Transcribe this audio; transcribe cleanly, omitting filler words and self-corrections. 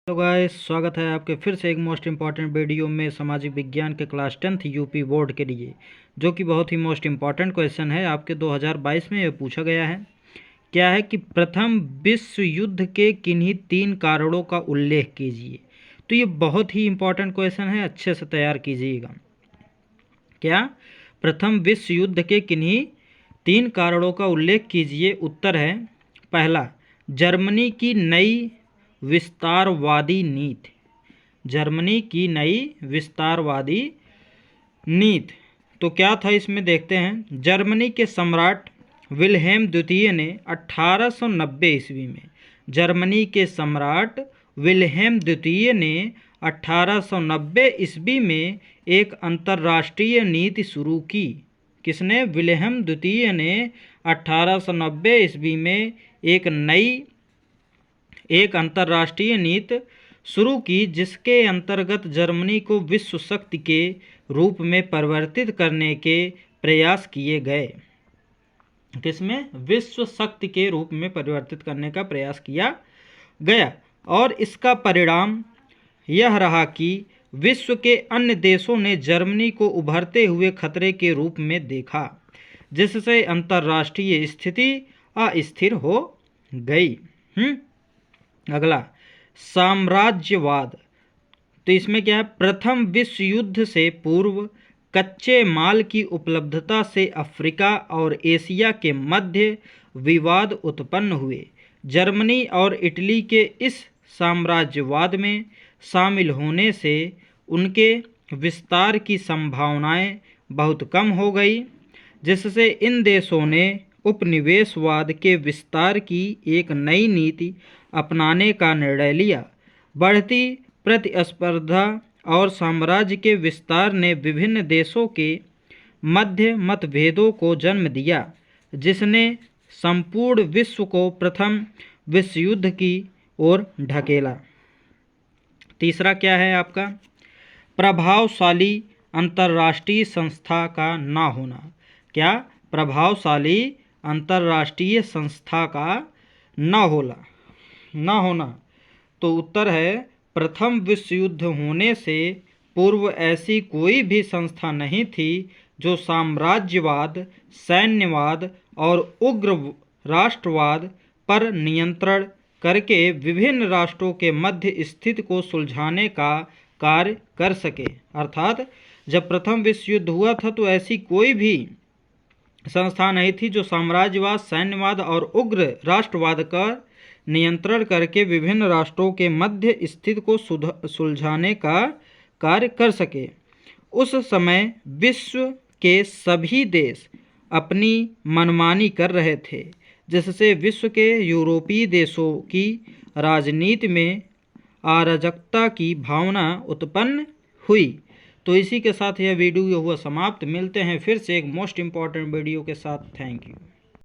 Hello guys, स्वागत है आपके फिर से एक मोस्ट इम्पॉर्टेंट वीडियो में सामाजिक विज्ञान के क्लास 10th यूपी बोर्ड के लिए, जो कि बहुत ही मोस्ट इम्पॉर्टेंट क्वेश्चन है। आपके 2022 में ये पूछा गया है। क्या है कि प्रथम विश्व युद्ध के किन्हीं 3 कारणों का उल्लेख कीजिए। तो ये बहुत ही इम्पॉर्टेंट क्वेश्चन है, अच्छे से तैयार कीजिएगा। क्या प्रथम विश्व युद्ध के किन्हीं 3 कारणों का उल्लेख कीजिए। उत्तर है पहला, जर्मनी की नई विस्तारवादी नीति। जर्मनी की नई विस्तारवादी नीति। तो क्या था इसमें, देखते हैं। जर्मनी के सम्राट विल्हेम द्वितीय ने 1890 ईस्वी में जर्मनी के सम्राट विल्हेम द्वितीय ने 1890 ईस्वी में एक अंतर्राष्ट्रीय नीति शुरू की। किसने? विल्हेम द्वितीय ने 1890 ईस्वी में एक अंतर्राष्ट्रीय नीति शुरू की, जिसके अंतर्गत जर्मनी को विश्व शक्ति के रूप में परिवर्तित करने के प्रयास किए गए। किसमें? विश्व शक्ति के रूप में परिवर्तित करने का प्रयास किया गया। और इसका परिणाम यह रहा कि विश्व के अन्य देशों ने जर्मनी को उभरते हुए खतरे के रूप में देखा, जिससे अंतर्राष्ट्रीय स्थिति अस्थिर हो गई। अगला, साम्राज्यवाद। तो इसमें क्या है? प्रथम विश्व युद्ध से पूर्व कच्चे माल की उपलब्धता से अफ्रीका और एशिया के मध्य विवाद उत्पन्न हुए। जर्मनी और इटली के इस साम्राज्यवाद में शामिल होने से उनके विस्तार की संभावनाएं बहुत कम हो गई, जिससे इन देशों ने उपनिवेशवाद के विस्तार की एक नई नीति अपनाने का निर्णय लिया। बढ़ती प्रतिस्पर्धा और साम्राज्य के विस्तार ने विभिन्न देशों के मध्य मतभेदों को जन्म दिया, जिसने संपूर्ण विश्व को प्रथम विश्व युद्ध की ओर ढकेला। तीसरा क्या है आपका? प्रभावशाली अंतर्राष्ट्रीय संस्था का न होना। क्या? प्रभावशाली अंतर्राष्ट्रीय संस्था का न होना। तो उत्तर है प्रथम विश्व युद्ध होने से पूर्व ऐसी कोई भी संस्था नहीं थी जो साम्राज्यवाद, सैन्यवाद और उग्र राष्ट्रवाद पर नियंत्रण करके विभिन्न राष्ट्रों के मध्य स्थिति को सुलझाने का कार्य कर सके। अर्थात जब प्रथम विश्व युद्ध हुआ था तो ऐसी कोई भी संस्था नहीं थी जो साम्राज्यवाद, सैन्यवाद और उग्र राष्ट्रवाद का नियंत्रण करके विभिन्न राष्ट्रों के मध्य स्थिति को सुलझाने का कार्य कर सके। उस समय विश्व के सभी देश अपनी मनमानी कर रहे थे, जिससे विश्व के यूरोपीय देशों की राजनीति में अराजकता की भावना उत्पन्न हुई। तो इसी के साथ यह वीडियो हुआ समाप्त। मिलते हैं फिर से एक मोस्ट इम्पॉर्टेंट वीडियो के साथ। Thank you.